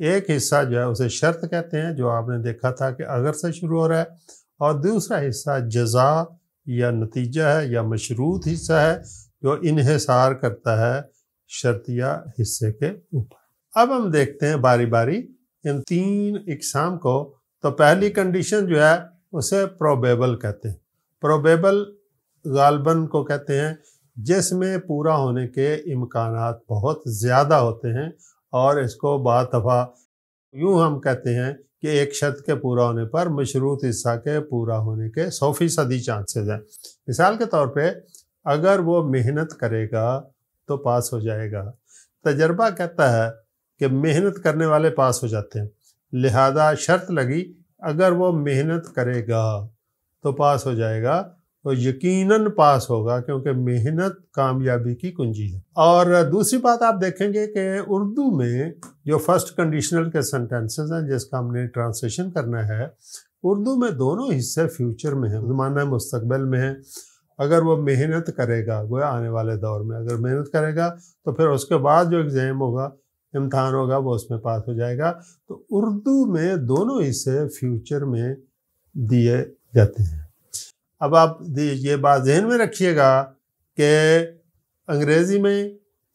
ایک حصہ جو ہے اسے شرط کہتے ہیں، جو آپ نے دیکھا تھا کہ اگر سے شروع ہو رہا ہے، اور دوسرا حصہ جزا یا نتیجہ ہے یا مشروط حصہ ہے جو انحصار کرتا ہے شرطیہ حصے کے اوپر۔ اب ہم دیکھتے ہیں باری باری ان 3 اقسام کو۔ تو پہلی کنڈیشن جو ہے اسے پروبیبل کہتے ہیں۔ پروبیبل غالباً کو کہتے ہیں جس میں پورا ہونے کے امکانات بہت زیادہ ہوتے ہیں، اور اس کو بعض دفعہ یوں ہم کہتے ہیں کہ ایک شرط کے پورا ہونے پر مشروط حصہ کے پورا ہونے کے 100% چانسز ہیں۔ مثال کے طور پہ اگر وہ محنت کرے گا تو پاس ہو جائے گا۔ تجربہ کہتا ہے کہ محنت کرنے والے پاس ہو جاتے ہیں، لہذا شرط لگی اگر وہ محنت کرے گا تو پاس ہو جائے گا، تو یقیناً پاس ہوگا، کیونکہ محنت کامیابی کی کنجی ہے۔ اور دوسری بات آپ دیکھیں گے کہ اردو میں جو فرسٹ کنڈیشنل کے سینٹینسز ہیں جس کا ہم نے ٹرانسلیشن کرنا ہے، اردو میں دونوں حصے فیوچر میں ہیں، زمانہ مستقبل میں ہیں۔ اگر وہ محنت کرے گا، گویا آنے والے دور میں اگر محنت کرے گا تو پھر اس کے بعد جو ایگزام ہوگا، امتحان ہوگا، وہ اس میں پاس ہو جائے گا۔ تو اردو میں دونوں حصے فیوچر میں دیے جاتے ہیں۔ اب آپ یہ بات ذہن میں رکھیے گا کہ انگریزی میں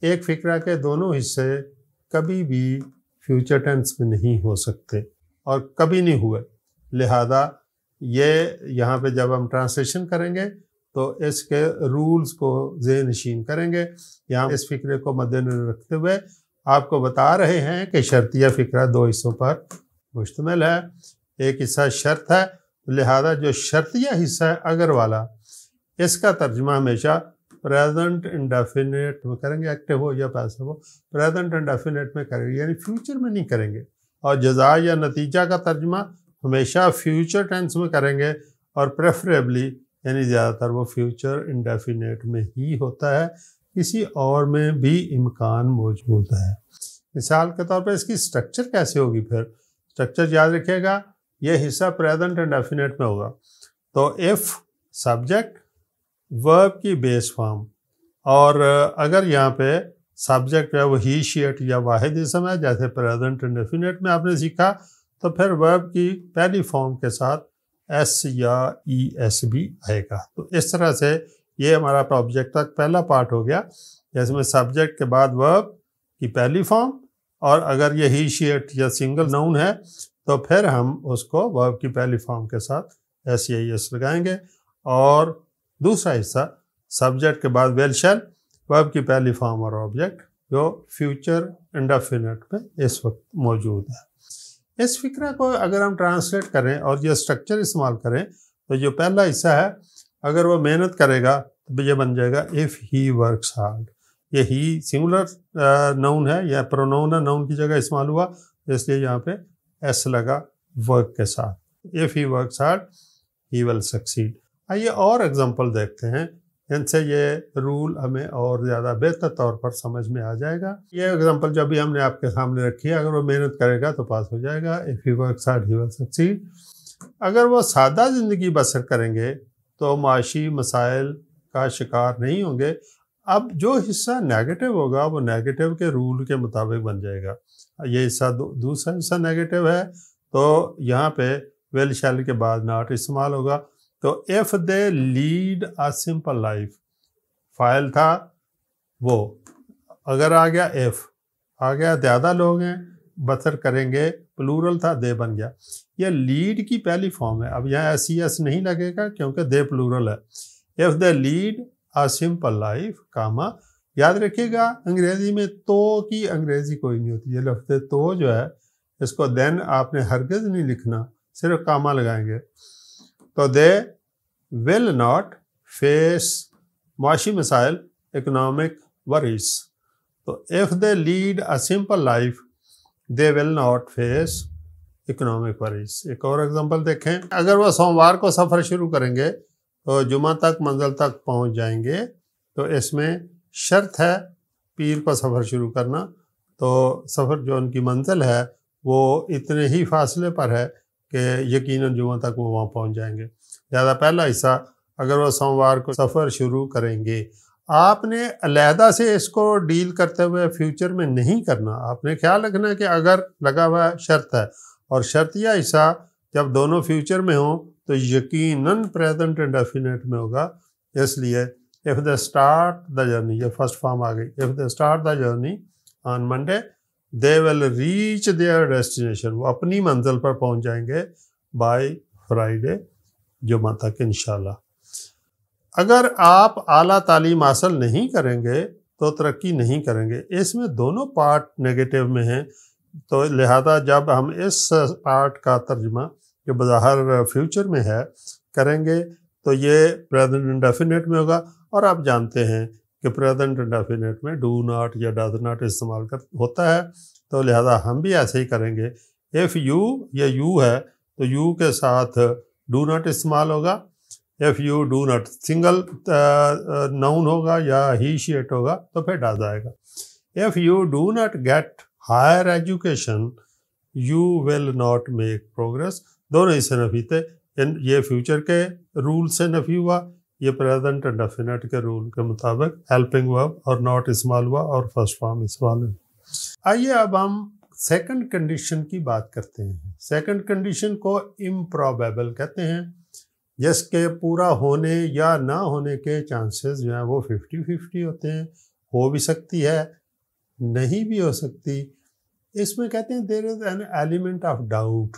ایک فقرہ کے دونوں حصے کبھی بھی فیوچر ٹینس میں نہیں ہو سکتے اور کبھی نہیں ہوئے، لہذا یہ یہاں پہ جب ہم ٹرانسلیشن کریں گے تو اس کے رولز کو ذہن نشین کریں گے۔ یہاں اس فقرے کو مد نظر رکھتے ہوئے آپ کو بتا رہے ہیں کہ شرطیہ فقرہ 2 حصوں پر مشتمل ہے۔ ایک حصہ شرط ہے، لہذا جو شرطیہ حصہ ہے اگر والا، اس کا ترجمہ ہمیشہ پریزنٹ انڈیفینٹ میں کریں گے، ایکٹیو ہو یا پیسو ہو، پریزنٹ انڈیفینٹ میں کریں گے، یعنی فیوچر میں نہیں کریں گے۔ اور جزا یا نتیجہ کا ترجمہ ہمیشہ فیوچر ٹینس میں کریں گے، اور پریفریبلی یعنی زیادہ تر وہ فیوچر انڈیفینٹ میں ہی ہوتا ہے، کسی اور میں بھی امکان موجود ہے۔ مثال کے طور پہ اس کی سٹرکچر کیسے ہوگی؟ پھر سٹرکچر یاد رکھیے گا، یہ حصہ پریزنٹ انڈیفینٹ میں ہوگا تو ایف سبجیکٹ ورب کی بیس فارم، اور اگر یہاں پہ سبجیکٹ جو ہے وہ ہی شی اٹ یا واحد اسم ہے جیسے پریزنٹ انڈیفینٹ میں آپ نے سیکھا، تو پھر ورب کی پہلی فارم کے ساتھ ایس یا ای ایس بھی آئے گا۔ تو اس طرح سے یہ ہمارا آبجیکٹ کا پہلا پارٹ ہو گیا، جس میں سبجیکٹ کے بعد ورب کی پہلی فارم، اور اگر یہ ہی شی اٹ یا سنگل ناؤن ہے تو پھر ہم اس کو ورب کی پہلی فارم کے ساتھ ایس یا ای ایس لگائیں گے۔ اور دوسرا حصہ سبجیکٹ کے بعد ویل شیل، ورب کی پہلی فارم اور آبجیکٹ، جو فیوچر انڈیفینٹ میں اس وقت موجود ہے۔ اس فقرہ کو اگر ہم ٹرانسلیٹ کریں اور یہ سٹرکچر استعمال کریں تو جو پہلا حصہ ہے اگر وہ محنت کرے گا تو یہ بن جائے گا اف ہی ورکس ہارڈ۔ یہ ہی سنگولر ناؤن ہے یا پروناؤن ہے، ناؤن کی جگہ استعمال ہوا، اس لیے یہاں پہ ایس لگا ورک کے ساتھ۔ If he works hard he will succeed. آئیے اور ایگزامپل دیکھتے ہیں جن سے یہ رول ہمیں اور زیادہ بہتر طور پر سمجھ میں آ جائے گا۔ یہ ایگزامپل جو بھی ہم نے آپ کے سامنے رکھی ہے، اگر وہ محنت کرے گا تو پاس ہو جائے گا، if he works hard he will succeed. اگر وہ سادہ زندگی بسر کریں گے تو معاشی مسائل کا شکار نہیں ہوں گے۔ اب جو حصہ نیگیٹو ہوگا وہ نیگیٹو کے رول کے مطابق بن جائے گا۔ یہ حصہ دوسرا حصہ نیگیٹو ہے تو یہاں پہ ویل شیل کے بعد ناٹ استعمال ہوگا۔ تو if they lead a simple life، file تھا وہ، اگر آ گیا if، آ گیا زیادہ لوگ ہیں بسر کریں گے، پلورل تھا دے بن گیا۔ یہ لیڈ کی پہلی فارم ہے، اب یہاں ایس ای ایس نہیں لگے گا کیونکہ دے پلورل ہے۔ if they lead a simple life، Cama, یاد رکھیے گا انگریزی میں تو کی انگریزی کوئی نہیں ہوتی، یہ لفظ تو جو ہے اس کو دین آپ نے ہرگز نہیں لکھنا، صرف کاما لگائیں گے۔ تو دے ول ناٹ فیس معاشی مسائل، اکنامک ورز۔ تو if they lead a simple life they will not face economic worries۔ ایک اور ایگزامپل دیکھیں، اگر وہ سوموار کو سفر شروع کریں گے تو جمعہ تک منزل تک پہنچ جائیں گے، تو اس میں شرط ہے پیر کو سفر شروع کرنا، تو سفر جو ان کی منزل ہے وہ اتنے ہی فاصلے پر ہے کہ یقیناً جمعہ تک وہ وہاں پہنچ جائیں گے۔ لہٰذا پہلا حصہ اگر وہ سوموار کو سفر شروع کریں گے، آپ نے علیحدہ سے اس کو ڈیل کرتے ہوئے فیوچر میں نہیں کرنا. آپ نے خیال رکھنا ہے کہ اگر لگا ہوا شرط ہے اور شرطیہ حصہ جب دونوں فیوچر میں ہوں تو یقیناً پریزنٹ انڈیفینٹ میں ہوگا. اس لیے if they start the journey, یہ فرسٹ فارم آ گئی. if they start the journey on Monday they will reach their destination, وہ اپنی منزل پر پہنچ جائیں گے by Friday جمعہ تک انشاءاللہ. اگر آپ اعلیٰ تعلیم حاصل نہیں کریں گے تو ترقی نہیں کریں گے. اس میں دونوں پارٹ نگیٹو میں ہیں، تو لہذا جب ہم اس پارٹ کا ترجمہ جو بظاہر فیوچر میں ہے کریں گے تو یہ پریزنٹ انڈیفینٹ میں ہوگا. اور آپ جانتے ہیں کہ پریزنٹ انڈیفینٹ میں ڈو ناٹ یا ڈز ناٹ استعمال ہوتا ہے، تو لہذا ہم بھی ایسے ہی کریں گے. ایف یو یا یو ہے تو یو کے ساتھ ڈو ناٹ استعمال ہوگا. If you do not single noun ہوگا یا ہی شی اٹ ہوگا تو پھر ڈز آئے گا. If you do not get higher education you will not make progress. دونوں اس سے نفی تھے. یہ فیوچر کے رول سے نفی ہوا، یہ پریزنٹ انڈیفینٹ کے رول کے مطابق ہیلپنگ ورب اور ناٹ استعمال ہوا اور فرسٹ فارم استعمال ہوئی. آئیے اب ہم سیکنڈ کنڈیشن کی بات کرتے ہیں. سیکنڈ کنڈیشن کو امپروبیبل کہتے ہیں، جس کے پورا ہونے یا نہ ہونے کے چانسز جو ہیں وہ 50-50 ہوتے ہیں. ہو بھی سکتی ہے، نہیں بھی ہو سکتی. اس میں کہتے ہیں there is an element of doubt.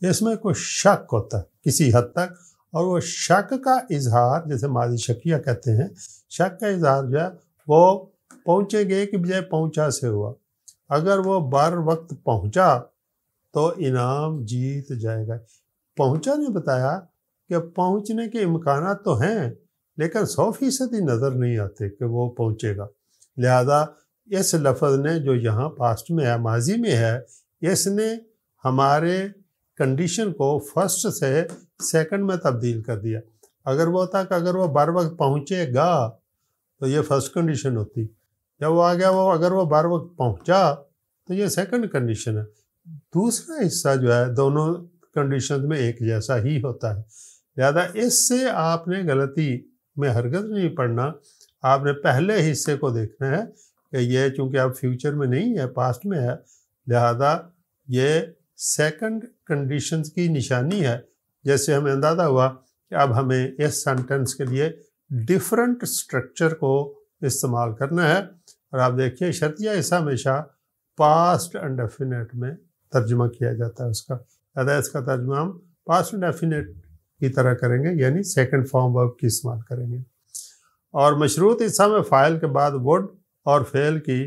اس میں کوئی شک ہوتا ہے کسی حد تک، اور وہ شک کا اظہار جیسے ماضی شکیہ کہتے ہیں، شک کا اظہار جو ہے وہ پہنچے گے کہ بجائے پہنچا سے ہوا. اگر وہ بر وقت پہنچا تو انعام جیت جائے گا. پہنچا نے بتایا کہ پہنچنے کے امکانات تو ہیں لیکن 100% ہی نظر نہیں آتے کہ وہ پہنچے گا. لہذا اس لفظ نے جو یہاں پاسٹ میں ہے، ماضی میں ہے، اس نے ہمارے کنڈیشن کو فرسٹ سے سیکنڈ میں تبدیل کر دیا. اگر وہ ہوتا کہ اگر وہ بر وقت پہنچے گا تو یہ فرسٹ کنڈیشن ہوتی. جب وہ آ گیا اگر وہ بر وقت پہنچا تو یہ سیکنڈ کنڈیشن ہے. دوسرا حصہ جو ہے دونوں کنڈیشن میں ایک جیسا ہی ہوتا ہے. لہذا اس سے آپ نے غلطی میں ہرگز نہیں پڑھنا. آپ نے پہلے حصے کو دیکھنا ہے کہ یہ چونکہ اب فیوچر میں نہیں ہے، پاسٹ میں ہے، لہذا یہ سیکنڈ کنڈیشنز کی نشانی ہے. جیسے ہمیں اندازہ ہوا کہ اب ہمیں اس سینٹنس کے لیے ڈیفرنٹ سٹرکچر کو استعمال کرنا ہے. اور آپ دیکھیے شرطیہ حصہ ہمیشہ پاسٹ انڈیفینٹ میں ترجمہ کیا جاتا ہے اس کا. لہذا اس کا ترجمہ ہم پاسٹ انڈیفینٹ کی طرح کریں گے، یعنی سیکنڈ فارم ورب کی استعمال کریں گے. اور مشروط حصہ میں فاعل کے بعد وڈ اور فعل کی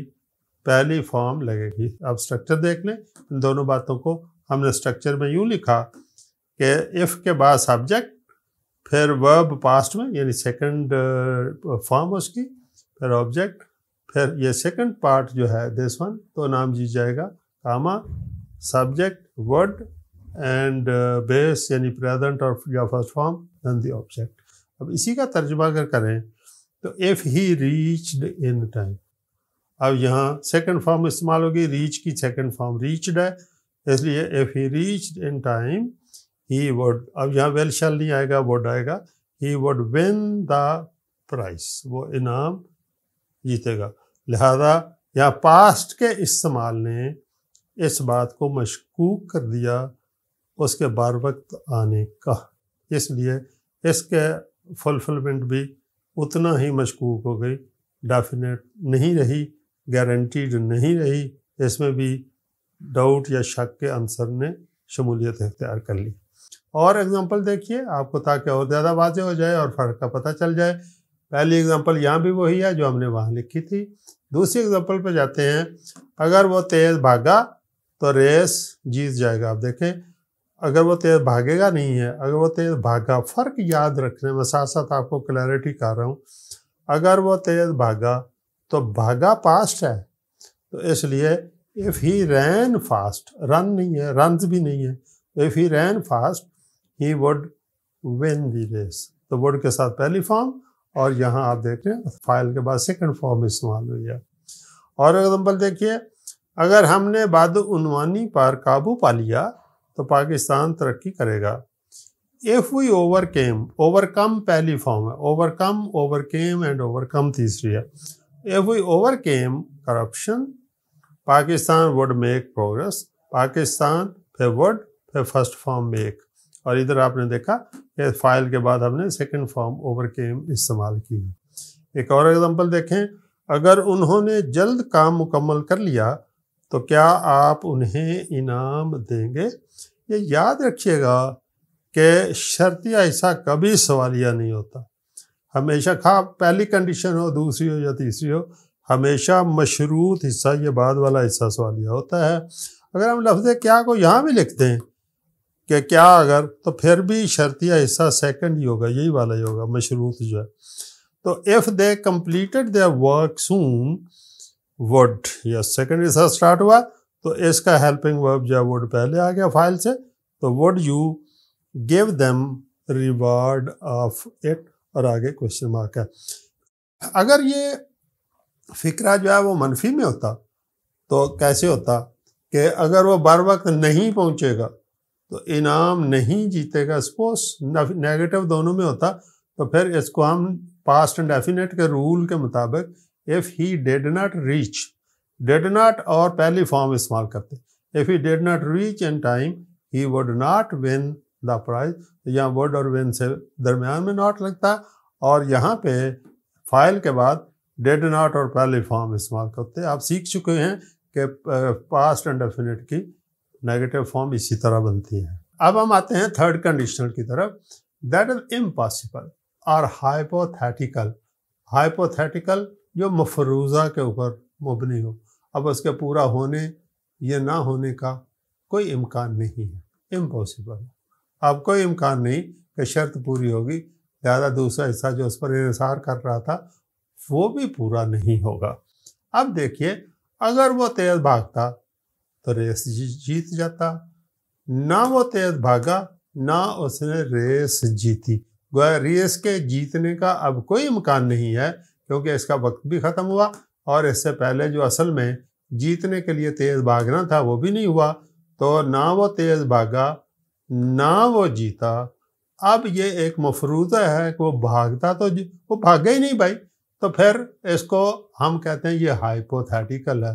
پہلی فارم لگے گی. اب سٹرکچر دیکھ لیں. ان دونوں باتوں کو ہم نے سٹرکچر میں یوں لکھا کہ اف کے بعد سبجیکٹ، پھر ورب پاسٹ میں یعنی سیکنڈ فارم اس کی، پھر آبجیکٹ، پھر یہ سیکنڈ پارٹ جو ہے دس ون تو نام جی جائے گا comma subject word and base یعنی پریزنٹ اور یا first form then the object. اب اسی کا ترجمہ اگر کریں تو if he reached in time. اب یہاں سیکنڈ فارم استعمال ہوگی، ریچ کی سیکنڈ فارم ریچڈ ہے، اس لیے if he reached in time he would. اب یہاں ویل شل نہیں آئے گا، وڈ آئے گا. He would won the prize, وہ انعام جیتے گا. لہذا یہاں پاسٹ کے استعمال نے اس بات کو مشکوک کر دیا اس کے بار وقت آنے کا، اس لیے اس کے فلفلمنٹ بھی اتنا ہی مشکوک ہو گئی. ڈیفینیٹ نہیں رہی، گارنٹیڈ نہیں رہی، اس میں بھی ڈاؤٹ یا شک کے عنصر نے شمولیت اختیار کر لی. اور اگزامپل دیکھیے آپ کو تاکہ اور زیادہ واضح ہو جائے اور فرق کا پتہ چل جائے. پہلی اگزامپل یہاں بھی وہی ہے جو ہم نے وہاں لکھی تھی. دوسری اگزامپل پہ جاتے ہیں. اگر وہ تیز بھاگا تو ریس جیت جائے گا. آپ دیکھیں اگر وہ تیز بھاگے گا نہیں ہے، اگر وہ تیز بھاگا. فرق یاد رکھنے میں ساتھ ساتھ آپ کو کلیئرٹی کر رہا ہوں. اگر وہ تیز بھاگا تو بھاگا پاسٹ ہے، تو اس لیے if he ran fast، رن نہیں ہے، رنز بھی نہیں ہے، if he ran fast he would win the race. تو would کے ساتھ پہلی فارم اور یہاں آپ دیکھ رہے ہیں فائل کے بعد سیکنڈ فارم استعمال ہوئی ہے. اور ایگزامپل دیکھیے. اگر ہم نے بدعنوانی پر قابو پا لیا تو پاکستان ترقی کرے گا. If we overcome پہلی فارم ہے, overcame and overcome تیسری ہے. If we overcame corruption, Pakistan would make progress. Pakistan پھر would پھر فرسٹ فارم make. اور ادھر آپ نے دیکھا کہ فائل کے بعد ہم نے سیکنڈ فارم overcame استعمال کی. ایک اور ایگزامپل دیکھیں, اگر انہوں نے جلد کام مکمل کر لیا تو کیا آپ انہیں انعام دیں گے؟ یہ یاد رکھیے گا کہ شرطیہ حصہ کبھی سوالیہ نہیں ہوتا. ہمیشہ خواہ پہلی کنڈیشن ہو, دوسری ہو یا تیسری ہو, ہمیشہ مشروط حصہ یہ بعد والا حصہ سوالیہ ہوتا ہے. اگر ہم لفظ کیا کو یہاں بھی لکھ دیں کہ کیا اگر, تو پھر بھی شرطیہ حصہ سیکنڈ ہی ہوگا, یہی والا ہی ہوگا مشروط جو ہے. تو if they completed their work soon would, یا سیکنڈ حصہ سٹارٹ ہوا تو اس کا ہیلپنگ ورب جو ہے would پہلے آ گیا فائل سے, تو would you give them reward of it, اور آگے کوشچن مارک ہے. اگر یہ فقرہ جو ہے وہ منفی میں ہوتا تو کیسے ہوتا کہ اگر وہ بر وقت نہیں پہنچے گا تو انعام نہیں جیتے گا. سپوز نیگیٹو دونوں میں ہوتا تو پھر اس کو ہم پاسٹ انڈیفینٹ کے رول کے مطابق if he did not reach, did not اور پہلی فارم استعمال کرتے. if he did not reach in time he would not win the prize. یہاں would اور win سے درمیان میں ناٹ لگتا, اور یہاں پہ فائل کے بعد did not اور پہلی فارم استعمال کرتے. آپ سیکھ چکے ہیں کہ پاسٹ انڈیفینٹ کی نیگیٹو فارم اسی طرح بنتی ہے. اب ہم آتے ہیں تھرڈ کنڈیشنل کی طرف. دیٹ از امپاسبل اور ہائپوتھیٹیکل. ہائپوتھیٹیکل جو مفروضہ کے اوپر مبنی ہو, اب اس کے پورا ہونے یا نہ ہونے کا کوئی امکان نہیں ہے. امپاسبل, اب کوئی امکان نہیں کہ شرط پوری ہوگی, لہٰذا دوسرا حصہ جو اس پر انحصار کر رہا تھا وہ بھی پورا نہیں ہوگا. اب دیکھیے, اگر وہ تیز بھاگتا تو ریس جیت جاتا, نہ وہ تیز بھاگا نہ اس نے ریس جیتی. گویا ریس کے جیتنے کا اب کوئی امکان نہیں ہے کیونکہ اس کا وقت بھی ختم ہوا, اور اس سے پہلے جو اصل میں جیتنے کے لیے تیز بھاگنا تھا وہ بھی نہیں ہوا. تو نہ وہ تیز بھاگا نہ وہ جیتا. اب یہ ایک مفروضہ ہے کہ وہ بھاگتا تو وہ بھاگا ہی نہیں بھائی, تو پھر اس کو ہم کہتے ہیں یہ ہائپوتھیٹیکل ہے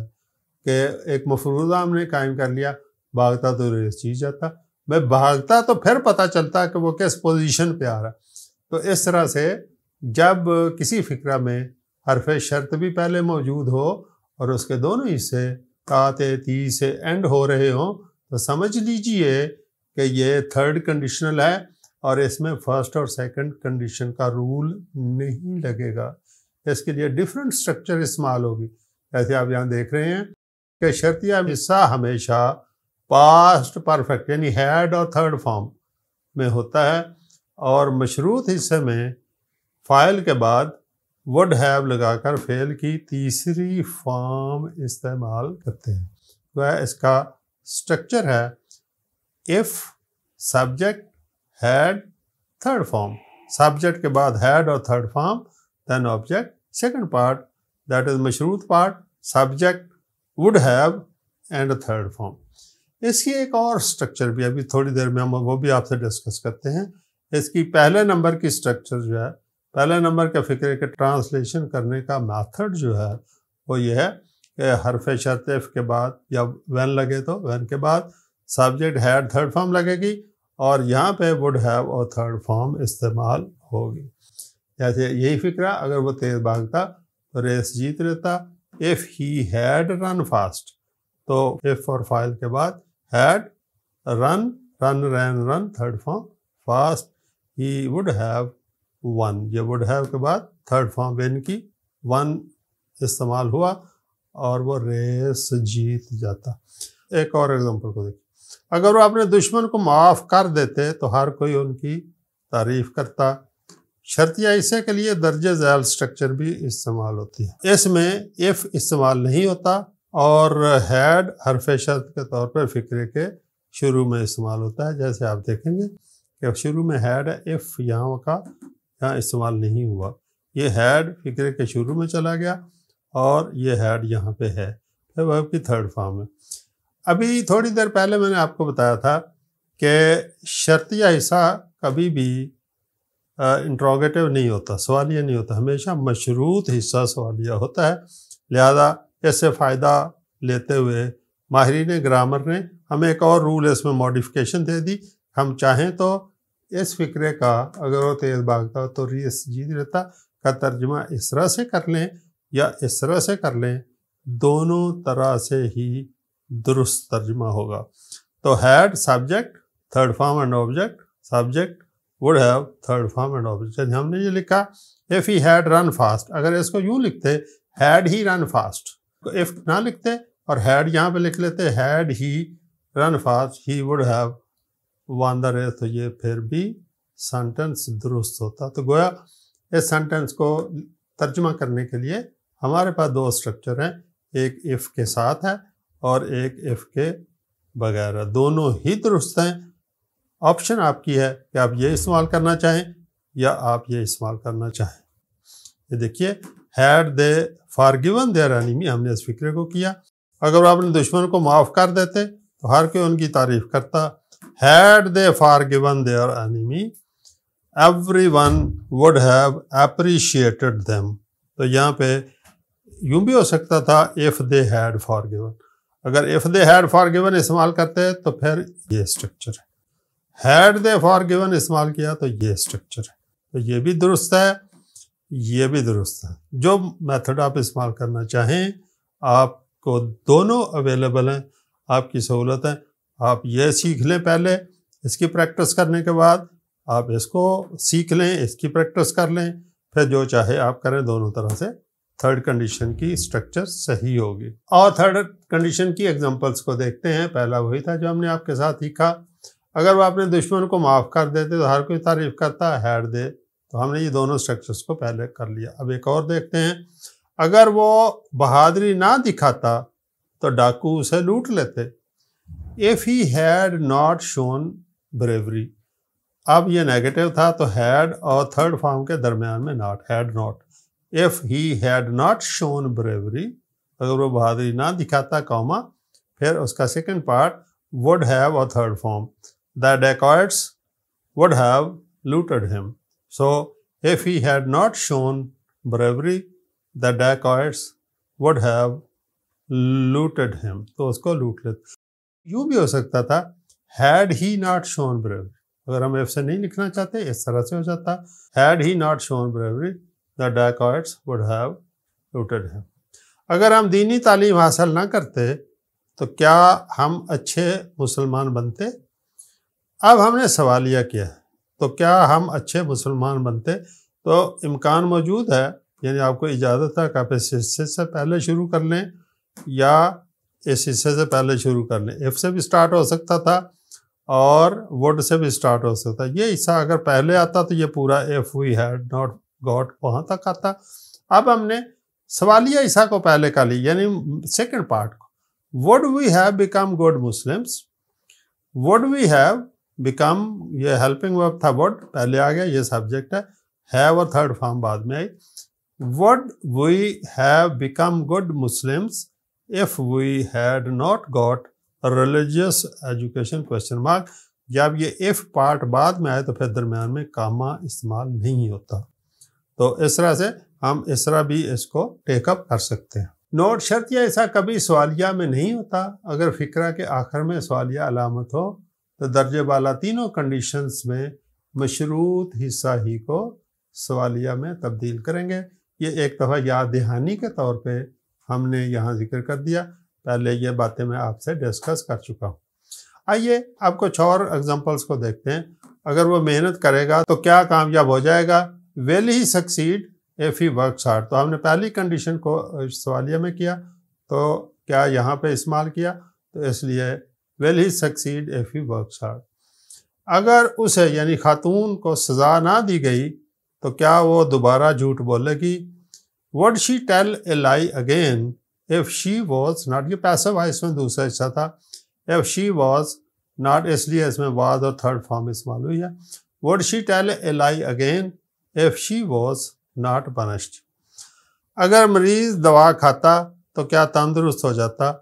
کہ ایک مفروضہ ہم نے قائم کر لیا, بھاگتا تو ریس جیت جاتا. میں بھاگتا تو پھر پتہ چلتا کہ وہ کس پوزیشن پہ آ رہا. تو اس طرح سے جب کسی فقرہ میں حرف شرط بھی پہلے موجود ہو اور اس کے دونوں حصے قاطع تی سے اینڈ ہو رہے ہوں تو سمجھ لیجئے کہ یہ تھرڈ کنڈیشنل ہے, اور اس میں فرسٹ اور سیکنڈ کنڈیشن کا رول نہیں لگے گا. اس کے لیے ڈیفرنٹ سٹرکچر استعمال ہوگی. جیسے آپ یہاں دیکھ رہے ہیں کہ شرطیہ حصہ ہمیشہ پاسٹ پرفیکٹ یعنی ہیڈ اور تھرڈ فارم میں ہوتا ہے, اور مشروط حصے میں فائل کے بعد would have لگا کر فعل کی تیسری فارم استعمال کرتے ہیں. وہ اس کا سٹرکچر ہے if subject had third form, subject کے بعد had اور third form, then object, second part that is مشروط part, subject, would have and third form. اس کی ایک اور سٹرکچر بھی ابھی تھوڑی دیر میں ہم وہ بھی آپ سے ڈسکس کرتے ہیں. اس کی پہلے نمبر کی سٹرکچر جو ہے, پہلے نمبر کے فقرے کے ٹرانسلیشن کرنے کا میتھڈ جو ہے وہ یہ ہے کہ حرف شرط if کے بعد یا when لگے تو when کے بعد سبجیکٹ had تھرڈ فارم لگے گی, اور یہاں پہ would have اور تھرڈ فارم استعمال ہوگی. جیسے یہی فقرہ, اگر وہ تیز بھاگتا تو ریس جیت لیتا. if he had run fast, تو if اور فائل کے بعد had, run, run third form, fast he would have won. یہ would have کے بعد تھرڈ فارم win کی won استعمال ہوا اور وہ ریس جیت جاتا. ایک اور ایگزامپل کو دیکھیں, اگر وہ اپنے دشمن کو معاف کر دیتے تو ہر کوئی ان کی تعریف کرتا. شرطیہ حصے کے لیے درجہ ذیل سٹرکچر بھی استعمال ہوتی ہے. اس میں if استعمال نہیں ہوتا, اور had حرف شرط کے طور پر فقرے کے شروع میں استعمال ہوتا ہے. جیسے آپ دیکھیں گے کہ شروع میں had ہے, if یہاں کا یہاں استعمال نہیں ہوا. یہ had فقرے کے شروع میں چلا گیا اور یہ had یہاں پہ ہے, پھر verb کی تھرڈ فارم ہے. ابھی تھوڑی دیر پہلے میں نے آپ کو بتایا تھا کہ شرطیہ حصہ کبھی بھی انٹروگیٹو نہیں ہوتا، سوالیہ نہیں ہوتا، ہمیشہ مشروط حصہ سوالیہ ہوتا ہے. لہذا اس سے فائدہ لیتے ہوئے ماہرین گرامر نے ہمیں ایک اور رول اس میں ماڈیفکیشن دے دی. ہم چاہیں تو اس فقرے کا اگر وہ تیز بھاگتا ہو تو ریس جیت رہتا کا ترجمہ اس طرح سے کر لیں یا اس طرح سے کر لیں، دونوں طرح سے ہی درست ترجمہ ہوگا. تو head subject, third form and object, subject would have third form and object. ہم نے یہ لکھا if he had run fast، اگر اس کو یوں لکھتے had he run fast، if نہ لکھتے اور had یہاں پہ لکھ لیتے had he run fast he would have won the race، تو یہ پھر بھی سینٹنس درست ہوتا. تو گویا اس سینٹنس کو ترجمہ کرنے کے لیے ہمارے پاس دو اسٹرکچر ہیں، ایک if کے ساتھ ہے اور ایک if کے بغیر ہے، دونوں ہی درست ہیں. آپشن آپ کی ہے کہ آپ یہ استعمال کرنا چاہیں یا آپ یہ استعمال کرنا چاہیں. یہ دیکھیے had they forgiven their enemy، ہم نے اس فکرے کو کیا. اگر آپ اپنے دشمن کو معاف کر دیتے تو ہر کوئی ان کی تعریف کرتا. had they forgiven their enemy everyone would have appreciated them. تو یہاں پہ یوں بھی ہو سکتا تھا if they had forgiven. اگر if they had forgiven استعمال کرتے تو پھر یہ اسٹرکچر ہے. had they forgiven استعمال کیا تو یہ اسٹرکچر ہے. تو یہ بھی درست ہے، یہ بھی درست ہے. جو میتھڈ آپ استعمال کرنا چاہیں آپ کو دونوں اویلیبل ہیں، آپ کی سہولت ہے. آپ یہ سیکھ لیں پہلے، اس کی پریکٹس کرنے کے بعد آپ اس کو سیکھ لیں، اس کی پریکٹس کر لیں، پھر جو چاہے آپ کریں. دونوں طرح سے تھرڈ کنڈیشن کی اسٹرکچر صحیح ہوگی. اور تھرڈ کنڈیشن کی ایگزامپلس کو دیکھتے ہیں. پہلا وہی تھا جو ہم نے آپ کے ساتھ سیکھا، اگر وہ اپنے دشمن کو معاف کر دیتے تو ہر کوئی تعریف کرتا had they. تو ہم نے یہ دونوں اسٹرکچرس کو پہلے کر لیا. اب ایک اور دیکھتے ہیں، اگر وہ بہادری نہ دکھاتا تو ڈاکو اسے لوٹ لیتے. if he had not shown bravery، اب یہ نیگیٹو تھا تو had اور تھرڈ فارم کے درمیان میں not، had not. if he had not shown bravery، اگر وہ بہادری نہ دکھاتا کوما پھر اس کا سیکنڈ پارٹ would have اور third form. the dacoits would have looted him. So if he had not shown bravery the dacoits would have looted him. تو اس کو لوٹ لیتے. یوں بھی ہو سکتا تھا had he not shown bravery، اگر ہم if سے نہیں لکھنا چاہتے اس طرح سے ہو جاتا had he not shown bravery the dacoits would have looted him. اگر ہم دینی تعلیم حاصل نہ کرتے تو کیا ہم اچھے مسلمان بنتے؟ اب ہم نے سوالیہ کیا ہے تو کیا ہم اچھے مسلمان بنتے؟ تو امکان موجود ہے، یعنی آپ کو اجازت ہے کہ آپ اس حصے سے پہلے شروع کر لیں یا اس حصے سے پہلے شروع کر لیں. if سے بھی سٹارٹ ہو سکتا تھا اور would سے بھی سٹارٹ ہو سکتا. یہ حصہ اگر پہلے آتا تو یہ پورا if we had not got وہاں تک آتا. اب ہم نے سوالیہ حصہ کو پہلے کر لی، یعنی سیکنڈ پارٹ کو. would we have become good Muslims، would we have become، یہ ہیلپنگ ورب تھا would پہلے آ گیا، یہ سبجیکٹ ہے. have اور تھرڈ فارم بعد میں آئی. would we have become good Muslims if we had not got religious education question mark. جب یہ if پارٹ بعد میں آئے تو پھر درمیان میں کاما استعمال نہیں ہوتا. تو اس طرح سے ہم اس طرح بھی اس کو ٹیک اپ کر سکتے ہیں. نوٹ، شرطیہ ایسا کبھی سوالیہ میں نہیں ہوتا. اگر فقرہ کے آخر میں سوالیہ علامت ہو تو درجے بالا تینوں کنڈیشنز میں مشروط حصہ ہی کو سوالیہ میں تبدیل کریں گے. یہ ایک دفعہ یاد دہانی کے طور پہ ہم نے یہاں ذکر کر دیا، پہلے یہ باتیں میں آپ سے ڈسکس کر چکا ہوں. آئیے آپ کچھ اور ایگزامپلس کو دیکھتے ہیں. اگر وہ محنت کرے گا تو کیا کامیاب ہو جائے گا؟ will he succeed if he works hard. تو ہم نے پہلی کنڈیشن کو سوالیہ میں کیا تو کیا یہاں پہ استعمال کیا، تو اس لیے will he succeed if he works hard. اگر اسے یعنی خاتون کو سزا نہ دی گئی تو کیا وہ دوبارہ جھوٹ بولے گی؟ would she tell a lie again if she was not. یہ پیسو ہے، اس میں دوسرا حصہ تھا. if she was not، اس لیے اس میں was اور تھرڈ فارم استعمال ہوئی ہے. would she tell a lie again if she was not punished. اگر مریض دوا کھاتا تو کیا تندرست ہو جاتا؟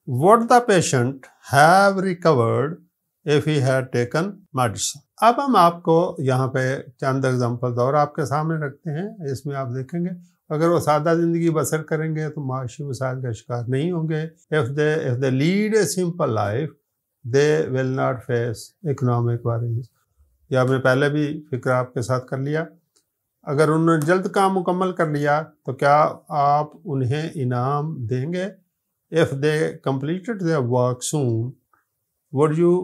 would the patient have recovered if he had taken medicine. اب ہم آپ کو یہاں پہ چند ایگزامپلز اور آپ کے سامنے رکھتے ہیں. اس میں آپ دیکھیں گے اگر وہ سادہ زندگی بسر کریں گے تو معاشی مسائل کا شکار نہیں ہوں گے. if they lead a simple life they will not face economic worries. یہ آپ نے پہلے بھی فکر آپ کے ساتھ کر لیا. اگر انہوں نے جلد کام مکمل کر لیا تو کیا آپ انہیں انعام دیں گے؟ if they completed their work soon would you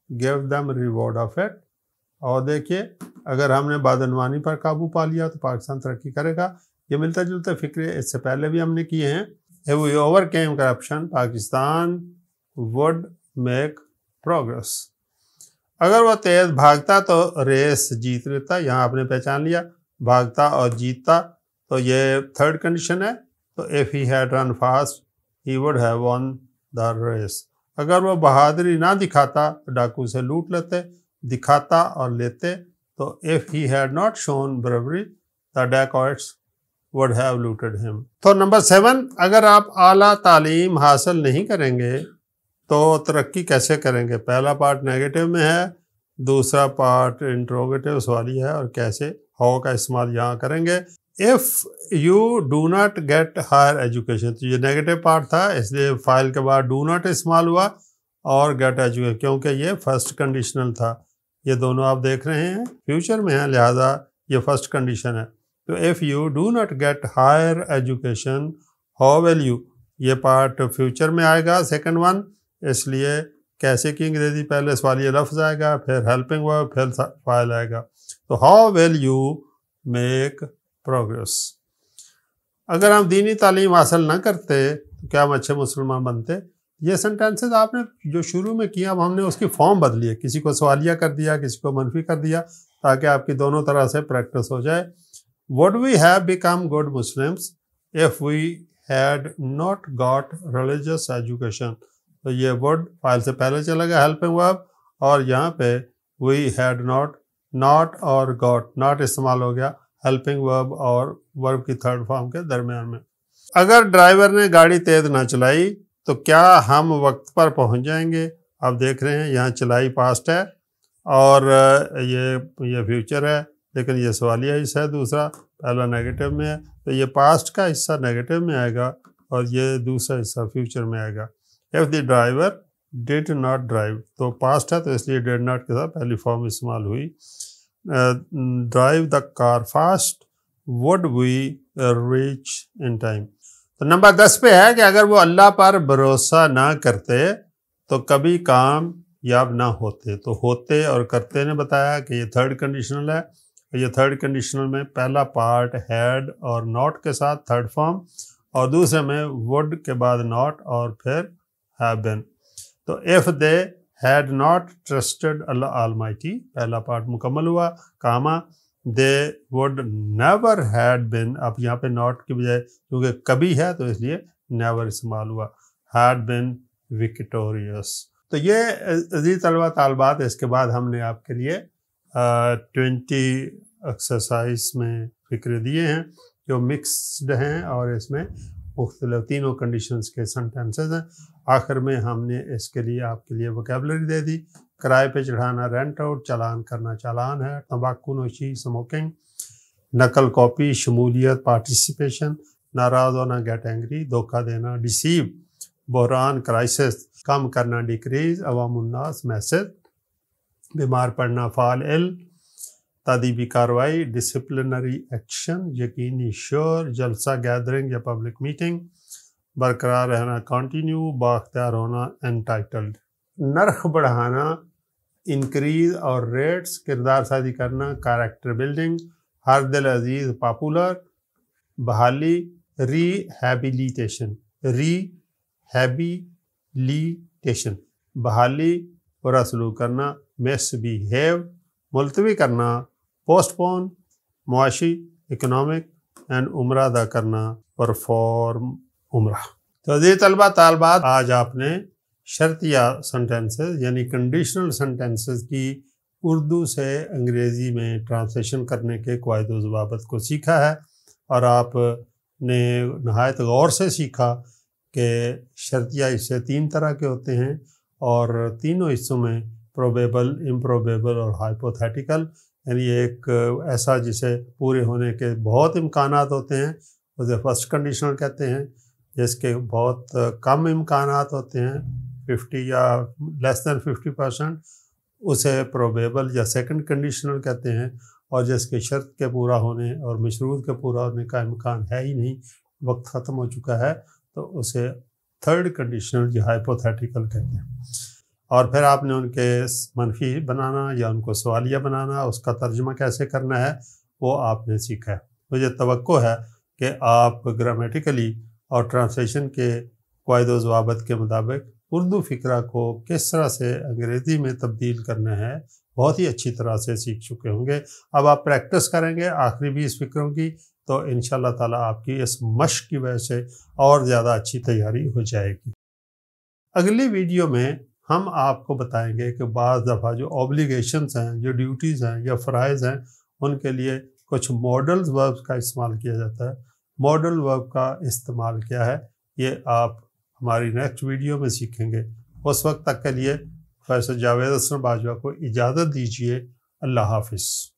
give them reward of it. اور دیکھیے اگر ہم نے بدعنوانی پر قابو پا لیا تو پاکستان ترقی کرے گا. یہ ملتا جلتا فکرے اس سے پہلے بھی ہم نے کیے ہیں. if we overcame corruption Pakistan would make progress. اگر وہ تیز بھاگتا تو ریس جیت لیتا. یہاں آپ نے پہچان لیا بھاگتا اور جیتتا تو یہ تھرڈ کنڈیشن ہے. تو if he had run fast he would have won the race. اگر وہ بہادری نہ دکھاتا تو ڈاکو سے لوٹ لیتے. دکھاتا اور لیتے تو if he had not shown bravery the dacoits would have looted him. تو نمبر 7 اگر آپ اعلیٰ تعلیم حاصل نہیں کریں گے تو ترقی کیسے کریں گے؟ پہلا پارٹ نیگیٹو میں ہے, دوسرا پارٹ انٹروگیٹو سوالی ہے اور کیسے ہاؤ کا استعمال یہاں کریں گے. if you do not get higher education تو یہ نیگیٹو پارٹ تھا اس لیے فائل کے بعد do not استعمال ہوا اور get education کیونکہ یہ فرسٹ کنڈیشنل تھا. یہ دونوں آپ دیکھ رہے ہیں فیوچر میں ہیں لہذا یہ فرسٹ کنڈیشن ہے. تو if you do not get higher education how will you یہ پارٹ فیوچر میں آئے گا سیکنڈ ون. اس لیے کیسے کی انگریزی پہلے سوالیہ لفظ آئے گا پھر ہیلپنگ ورب پھر فائل آئے گا. تو how will you make progress. اگر ہم دینی تعلیم حاصل نہ کرتے تو کیا ہم اچھے مسلمان بنتے؟ یہ سنٹینسز آپ نے جو شروع میں کیا اب ہم نے اس کی فارم بدلی ہے. کسی کو سوالیہ کر دیا کسی کو منفی کر دیا تاکہ آپ کی دونوں طرح سے پریکٹس ہو جائے. would we have become good Muslims if we had not got religious education. تو یہ would فائل سے پہلے چلے گا helping verb اور یہاں پہ we had not اور got not استعمال ہو گیا helping verb اور verb کی تھرڈ فارم کے درمیان میں. اگر ڈرائیور نے گاڑی تیز نہ چلائی تو کیا ہم وقت پر پہنچ جائیں گے؟ آپ دیکھ رہے ہیں یہاں چلائی پاسٹ ہے اور یہ فیوچر ہے لیکن یہ سوالیہ حصہ ہے دوسرا, پہلا نیگیٹو میں ہے تو یہ پاسٹ کا حصہ نیگیٹو میں آئے گا اور یہ دوسرا حصہ فیوچر میں آئے گا. if the driver did not drive تو پاسٹ ہے تو اس لیے did not کے ساتھ پہلی فارم استعمال ہوئی. drive the car fast would we reach in time. تو نمبر 10 پہ ہے کہ اگر وہ اللہ پر بھروسہ نہ کرتے تو کبھی کامیاب نہ ہوتے. تو ہوتے اور کرتے نے بتایا کہ یہ تھرڈ کنڈیشنل ہے. یہ تھرڈ کنڈیشنل میں پہلا پارٹ ہیڈ اور ناٹ کے ساتھ تھرڈ فارم اور دوسرے میں would کے بعد ناٹ اور پھر have been. تو if they had not trusted Allah Almighty پہلا پارٹ مکمل ہوا Cama they would never had been. اب یہاں پہ not کی بجائے کیونکہ کبھی ہے تو اس لیے never استعمال ہوا had been victorious. تو یہ عزیز طلبہ طالبات اس کے بعد ہم نے آپ کے لیے 20 ایکسرسائز میں فکرے دیے ہیں جو مکسڈ ہیں اور اس میں مختلف تینوں کنڈیشنز کے سنٹینسز ہیں. آخر میں ہم نے اس کے لیے آپ کے لیے ووکیبلری دے دی. کرائے پہ چڑھانا رینٹ آؤٹ, چالان کرنا چالان ہے, تمباکو نوشی اسموکنگ, نقل کاپی شمولیت پارٹیسپیشن, ناراض ہونا گیٹ اینگری, دھوکہ دینا ڈیسیو, بحران کرائسس, کم کرنا ڈیکریز, عوام الناس میسج, بیمار پڑنا فعال تادیبی کاروائی ڈسپلنری ایکشن یقینی شور جلسہ گیدرنگ یا پبلک میٹنگ, برقرار رہنا کنٹینیو, بااختیار ہونا انٹائٹلڈ, نرخ بڑھانا انکریز اور ریٹس, کردار سازی کرنا کیریکٹر بلڈنگ, ہر دل عزیز پاپولر, بحالی ری ہیبیلیٹیشن بحالی برا سلوک کرنا مس بیہیو, ملتوی کرنا پوسٹ پون, معاشی اکنامک اینڈ عمرہ ادا کرنا پرفارم عمرہ. تو عزیز طلبہ طالبات آج آپ نے شرطیہ سنٹینسز یعنی کنڈیشنل سنٹینسز کی اردو سے انگریزی میں ٹرانسلیشن کرنے کے قواعد و ضوابط کو سیکھا ہے اور آپ نے نہایت غور سے سیکھا کہ شرطیہ حصے 3 طرح کے ہوتے ہیں اور تینوں حصوں میں پروبیبل، امپروبیبل اور ہائپوتھیٹیکل، یعنی ایک ایسا جسے پورے ہونے کے بہت امکانات ہوتے ہیں اسے فرسٹ کنڈیشنل کہتے ہیں، جس کے بہت کم امکانات ہوتے ہیں 50 یا لیس دین 50%، اسے پروبیبل یا سیکنڈ کنڈیشنل کہتے ہیں، اور جس کے شرط کے پورا ہونے اور مشروط کے پورا ہونے کا امکان ہے ہی نہیں، وقت ختم ہو چکا ہے، تو اسے تھرڈ کنڈیشنل یا ہائپوتھیٹیکل کہتے ہیں۔ اور پھر آپ نے ان کے منفی بنانا یا ان کو سوالیہ بنانا، اس کا ترجمہ کیسے کرنا ہے وہ آپ نے سیکھا ہے۔ مجھے توقع ہے کہ آپ گرامیٹیکلی اور ٹرانسلیشن کے قواعد و ضوابط کے مطابق اردو فقرہ کو کس طرح سے انگریزی میں تبدیل کرنا ہے بہت ہی اچھی طرح سے سیکھ چکے ہوں گے۔ اب آپ پریکٹس کریں گے آخری 20 فقروں کی، تو انشاءاللہ تعالیٰ آپ کی اس مشق کی وجہ سے اور زیادہ اچھی تیاری ہو جائے گی۔ اگلی ویڈیو میں ہم آپ کو بتائیں گے کہ بعض دفعہ جو اوبلیگیشنز ہیں، جو ڈیوٹیز ہیں یا فرائض ہیں، ان کے لیے کچھ ماڈل ورب کا استعمال کیا جاتا ہے۔ ماڈل ورب کا استعمال کیا ہے یہ آپ ہماری نیکسٹ ویڈیو میں سیکھیں گے۔ اس وقت تک کے لیے پروفیسر جاوید حسن باجوہ کو اجازت دیجیے۔ اللہ حافظ۔